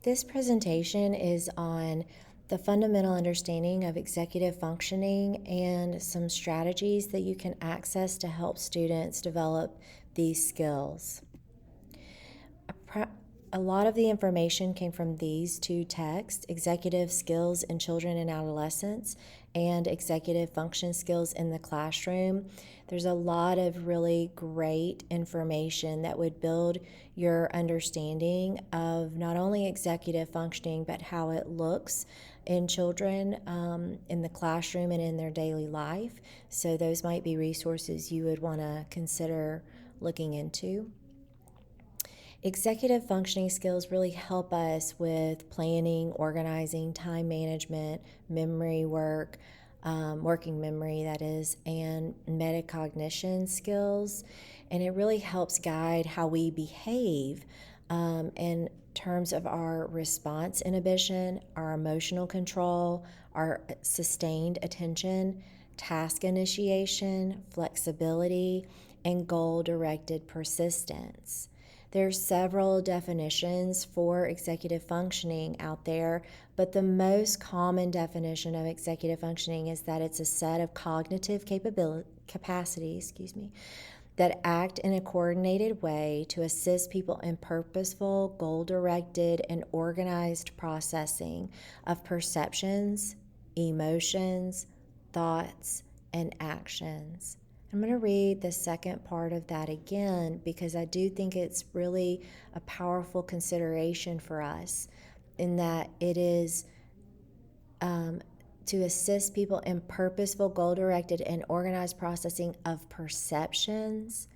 This presentation is on the fundamental understanding of executive functioning and some strategies that you can access to help students develop these skills. A lot of the information came from these two texts, Executive Skills in Children and Adolescents and Executive Function Skills in the Classroom. There's a lot of really great information that would build your understanding of not only executive functioning, but how it looks in children in the classroom and in their daily life. So those might be resources you would want to consider looking into. Executive functioning skills really help us with planning, organizing, time management, memory work, working memory, that is, and metacognition skills. And it really helps guide how we behave in terms of our response inhibition, our emotional control, our sustained attention, task initiation, flexibility, and goal-directed persistence. There's several definitions for executive functioning out there, but the most common definition of executive functioning is that it's a set of cognitive capacities, that act in a coordinated way to assist people in purposeful, goal-directed, and organized processing of perceptions, emotions, thoughts, and actions. I'm going to read the second part of that again because I do think it's really a powerful consideration for us in that it is to assist people in purposeful, goal-directed, and organized processing of perceptions,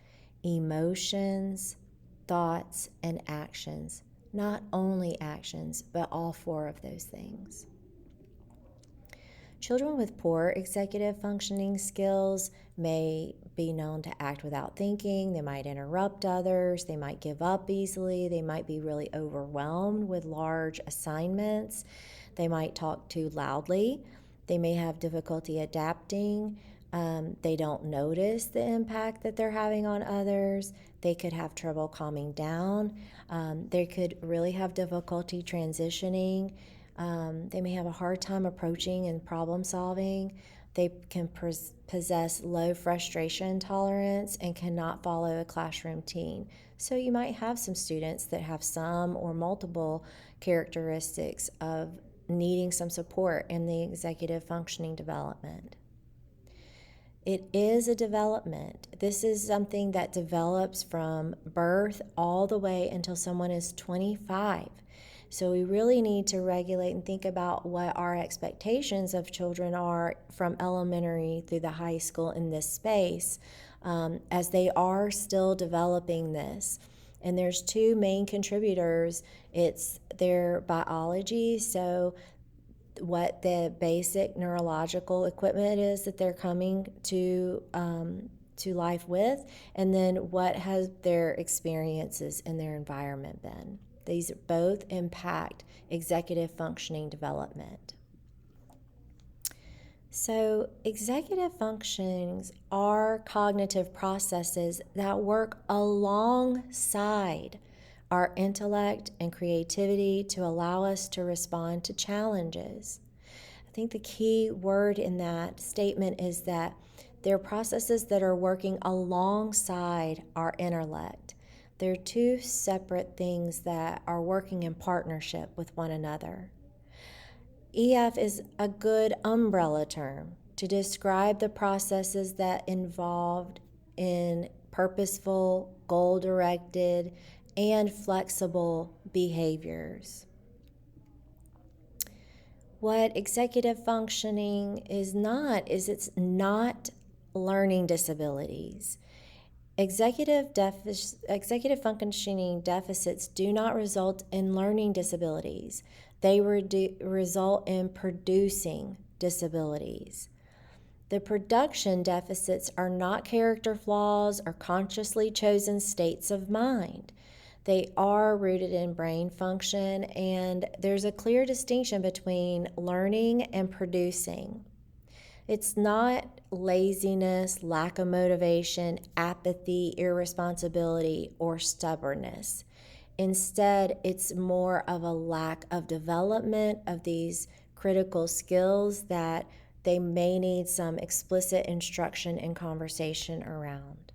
emotions, thoughts, and actions. Not only actions, but all four of those things. Children with poor executive functioning skills may be known to act without thinking. They might interrupt others. They might give up easily. They might be really overwhelmed with large assignments. They might talk too loudly. They may have difficulty adapting. They don't notice the impact that they're having on others. They could have trouble calming down. They could really have difficulty transitioning. They may have a hard time approaching and problem solving. They can possess low frustration tolerance and cannot follow a classroom routine. So you might have some students that have some or multiple characteristics of needing some support in the executive functioning development. It is a development. This is something that develops from birth all the way until someone is 25. So we really need to regulate and think about what our expectations of children are from elementary through the high school in this space, as they are still developing this. And there's two main contributors. It's their biology, so what the basic neurological equipment is that they're coming to life with, and then what has their experiences in their environment been. These both impact executive functioning development. So, executive functions are cognitive processes that work alongside our intellect and creativity to allow us to respond to challenges. I think the key word in that statement is that they're processes that are working alongside our intellect. They're two separate things that are working in partnership with one another. EF is a good umbrella term to describe the processes that involved in purposeful, goal-directed, and flexible behaviors. What executive functioning is not is it's not learning disabilities. Executive functioning deficits do not result in learning disabilities. They result in producing disabilities. The production deficits are not character flaws or consciously chosen states of mind. They are rooted in brain function, and there's a clear distinction between learning and producing. It's not laziness, lack of motivation, apathy, irresponsibility, or stubbornness. Instead, it's more of a lack of development of these critical skills that they may need some explicit instruction and conversation around.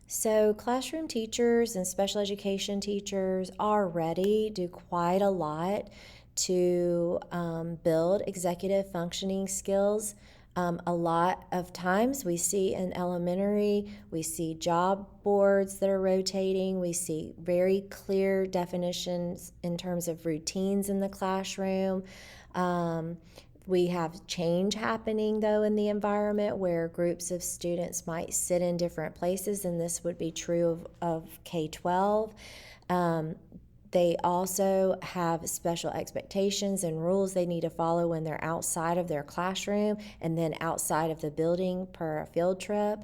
So, classroom teachers and special education teachers already do quite a lot to build executive functioning skills. A lot of times we see in elementary, we see job boards that are rotating, we see very clear definitions in terms of routines in the classroom. We have change happening, though, in the environment where groups of students might sit in different places, and this would be true of K 12. They also have special expectations and rules they need to follow when they're outside of their classroom and then outside of the building per a field trip.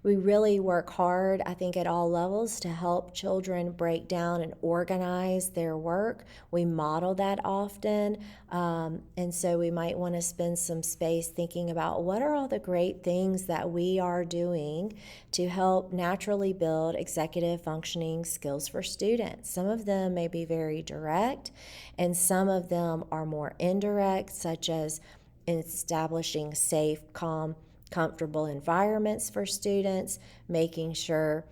We really work hard, I think, at all levels to help children break down and organize their work. We model that often, and so we might want to spend some space thinking about what are all the great things that we are doing to help naturally build executive functioning skills for students. Some of them may be very direct, and some of them are more indirect, such as establishing safe, calm, comfortable environments for students, making sure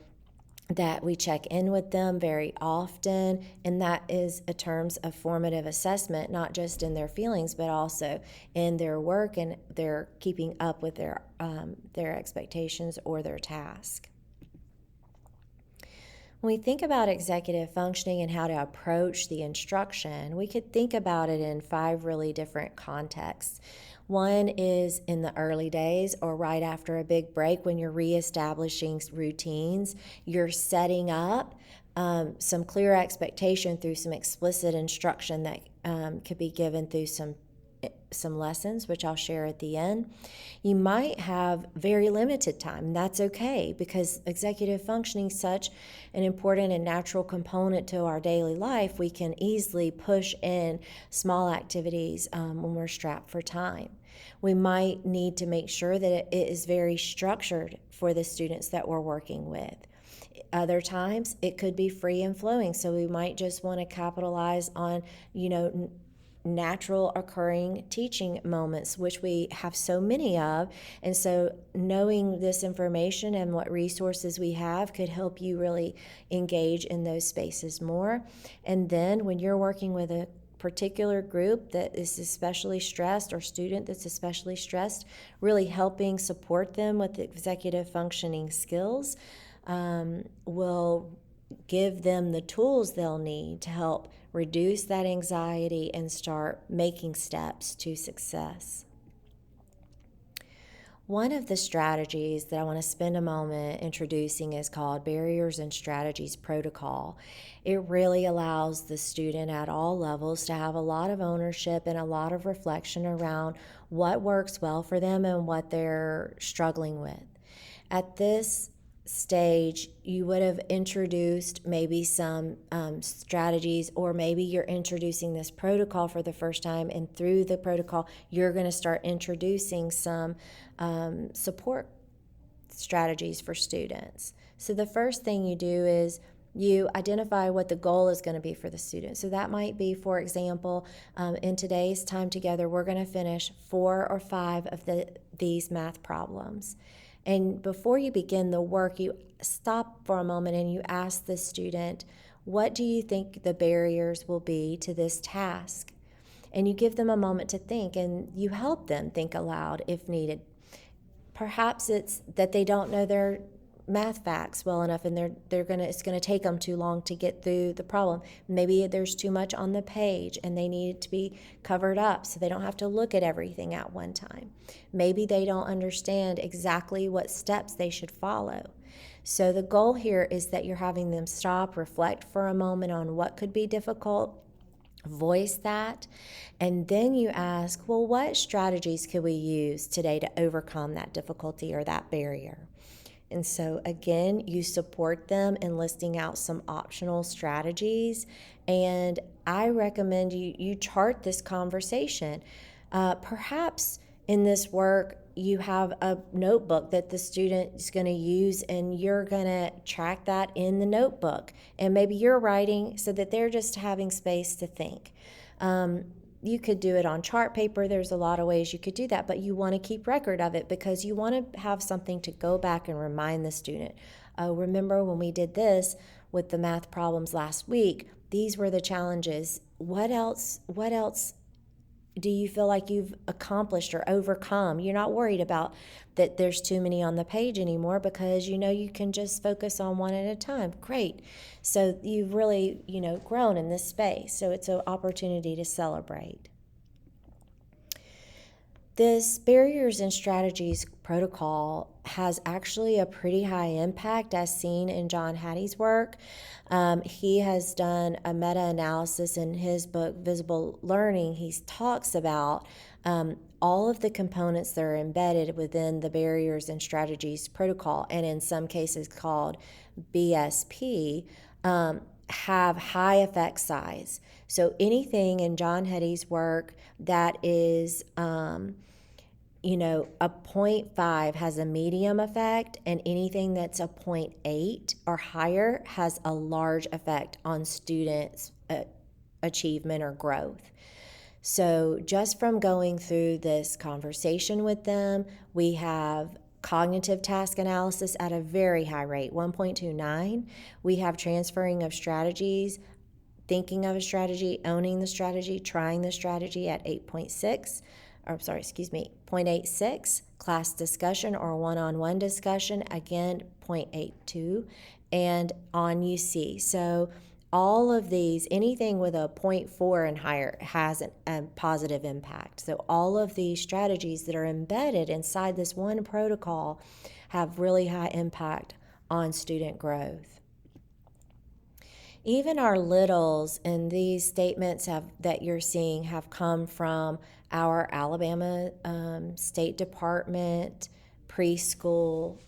that we check in with them very often, and that is in terms of formative assessment, not just in their feelings, but also in their work and their keeping up with their expectations or their task. When we think about executive functioning and how to approach the instruction, we could think about it in 5 really different contexts. One is in the early days or right after a big break when you're reestablishing routines, you're setting up some clear expectation through some explicit instruction that could be given through some lessons, which I'll share at the end. You might have very limited time. That's okay because executive functioning is such an important and natural component to our daily life. We can easily push in small activities when we're strapped for time. We might need to make sure that it is very structured for the students that we're working with. Other times it could be free and flowing, so we might just want to capitalize on, natural occurring teaching moments, which we have so many of. And so knowing this information and what resources we have could help you really engage in those spaces more. And then when you're working with a particular group that is especially stressed or student that's especially stressed, really helping support them with executive functioning skills will give them the tools they'll need to help reduce that anxiety and start making steps to success. One of the strategies that I want to spend a moment introducing is called Barriers and Strategies Protocol. It really allows the student at all levels to have a lot of ownership and a lot of reflection around what works well for them and what they're struggling with. At this stage, you would have introduced maybe some strategies, or maybe you're introducing this protocol for the first time, and through the protocol, you're going to start introducing some support strategies for students. So the first thing you do is you identify what the goal is going to be for the student. So that might be, for example, in today's time together, we're going to finish 4 or 5 of these math problems. And before you begin the work, you stop for a moment and you ask the student, what do you think the barriers will be to this task? And you give them a moment to think, and you help them think aloud if needed. Perhaps it's that they don't know their math facts well enough, and it's going to take them too long to get through the problem. Maybe there's too much on the page and they need it to be covered up so they don't have to look at everything at one time. Maybe they don't understand exactly what steps they should follow. So the goal here is that you're having them stop, reflect for a moment on what could be difficult, voice that, and then you ask, well, what strategies could we use today to overcome that difficulty or that barrier? And so again, you support them in listing out some optional strategies, and I recommend you chart this conversation. Perhaps in this work, you have a notebook that the student is going to use, and you're going to track that in the notebook. And maybe you're writing so that they're just having space to think. You could do it on chart paper. There's a lot of ways you could do that, but you want to keep record of it because you want to have something to go back and remind the student. Remember when we did this with the math problems last week? These were the challenges. What else do you feel like you've accomplished or overcome? You're not worried about that there's too many on the page anymore because you know you can just focus on one at a time. Great. So you've really, grown in this space. So it's an opportunity to celebrate. This barriers and strategies protocol has actually a pretty high impact as seen in John Hattie's work. He has done a meta-analysis in his book, Visible Learning. He talks about all of the components that are embedded within the barriers and strategies protocol, and in some cases called BSP, have high effect size. So anything in John Hattie's work that is a 0.5 has a medium effect, and anything that's a 0.8 or higher has a large effect on students' achievement or growth. So just from going through this conversation with them, we have cognitive task analysis at a very high rate, 1.29. We have transferring of strategies, thinking of a strategy, owning the strategy, trying the strategy at 0.86, class discussion or one-on-one discussion, again, 0.82, and on UC. So all of these, anything with a 0.4 and higher has a positive impact. So all of these strategies that are embedded inside this one protocol have really high impact on student growth. Even our littles and these statements that you're seeing have come from our Alabama State Department preschool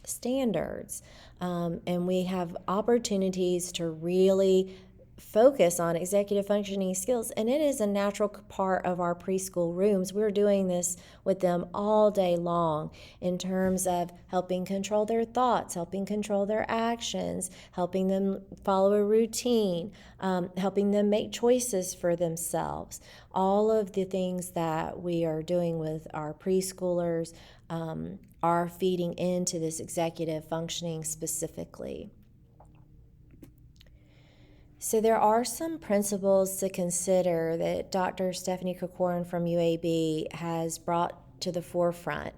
standards. And we have opportunities to really focus on executive functioning skills, and it is a natural part of our preschool rooms. We're doing this with them all day long in terms of helping control their thoughts, helping control their actions, helping them follow a routine, helping them make choices for themselves. All of the things that we are doing with our preschoolers are feeding into this executive functioning specifically. So there are some principles to consider that Dr. Stephanie Corcoran from UAB has brought to the forefront.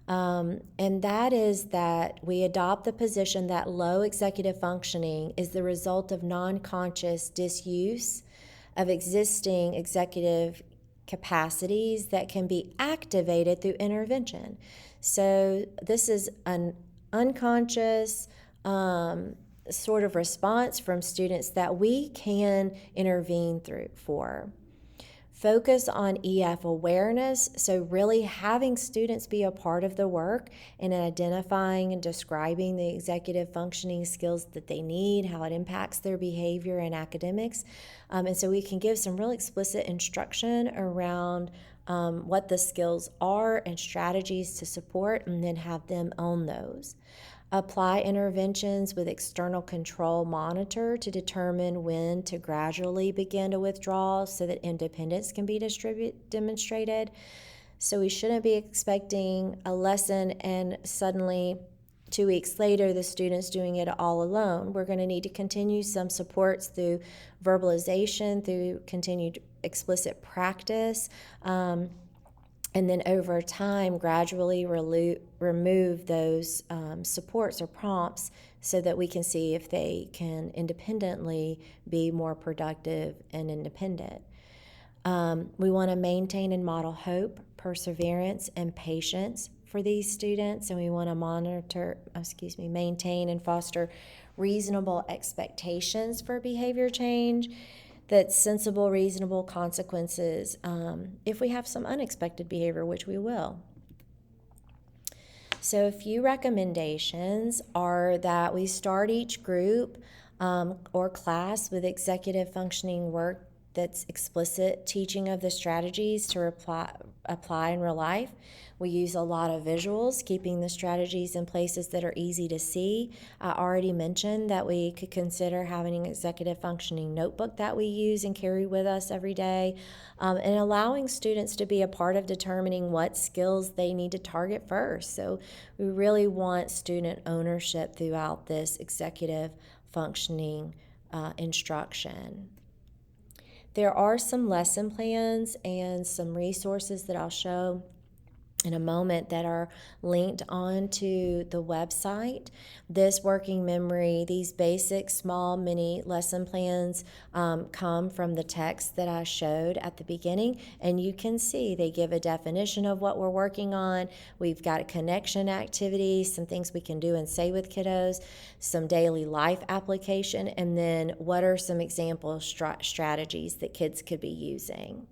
And that is that we adopt the position that low executive functioning is the result of non-conscious disuse of existing executive capacities that can be activated through intervention. So this is an unconscious sort of response from students that we can intervene for. Focus on EF awareness, so really having students be a part of the work and identifying and describing the executive functioning skills that they need, how it impacts their behavior and academics. And so we can give some real explicit instruction around what the skills are and strategies to support, and then have them own those. Apply interventions with external control monitor to determine when to gradually begin to withdraw so that independence can be demonstrated. So we shouldn't be expecting a lesson and suddenly 2 weeks later the student's doing it all alone. We're going to need to continue some supports through verbalization, through continued explicit practice, and then over time, gradually remove those supports or prompts so that we can see if they can independently be more productive and independent. We want to maintain and model hope, perseverance, and patience for these students, and we want to maintain and foster reasonable expectations for behavior change. That's sensible, reasonable consequences if we have some unexpected behavior, which we will. So a few recommendations are that we start each group or class with executive functioning work that's explicit teaching of the strategies to apply in real life. We use a lot of visuals, keeping the strategies in places that are easy to see. I already mentioned that we could consider having an executive functioning notebook that we use and carry with us every day, and allowing students to be a part of determining what skills they need to target first. So we really want student ownership throughout this executive functioning instruction. There are some lesson plans and some resources that I'll show in a moment that are linked onto the website. This working memory, these basic small mini lesson plans come from the text that I showed at the beginning, and you can see they give a definition of what we're working on. We've got a connection activity, some things we can do and say with kiddos, some daily life application, and then what are some example strategies that kids could be using.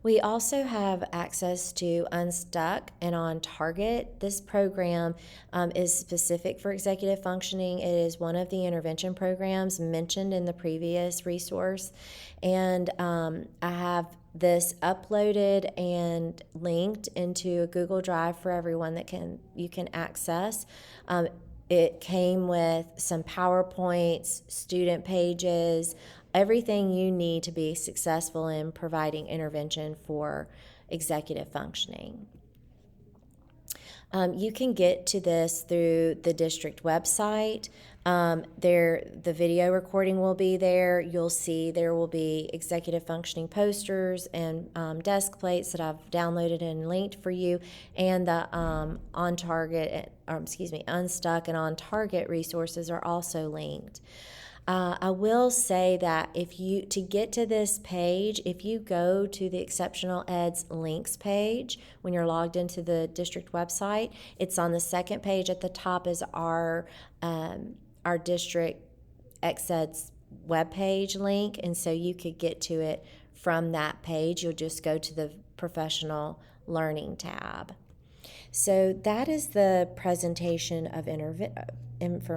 We also have access to Unstuck and On Target. This program is specific for executive functioning. It is one of the intervention programs mentioned in the previous resource. And I have this uploaded and linked into a Google Drive for everyone that you can access. It came with some PowerPoints, student pages, everything you need to be successful in providing intervention for executive functioning. You can get to this through the district website. The video recording will be there. You'll see there will be executive functioning posters and desk plates that I've downloaded and linked for you, and the Unstuck and On Target resources are also linked. I will say that to get to this page, if you go to the Exceptional Ed's links page when you're logged into the district website, it's on the second page at the top is our district XED's webpage link, and so you could get to it from that page. You'll just go to the Professional Learning tab. So that is the presentation of information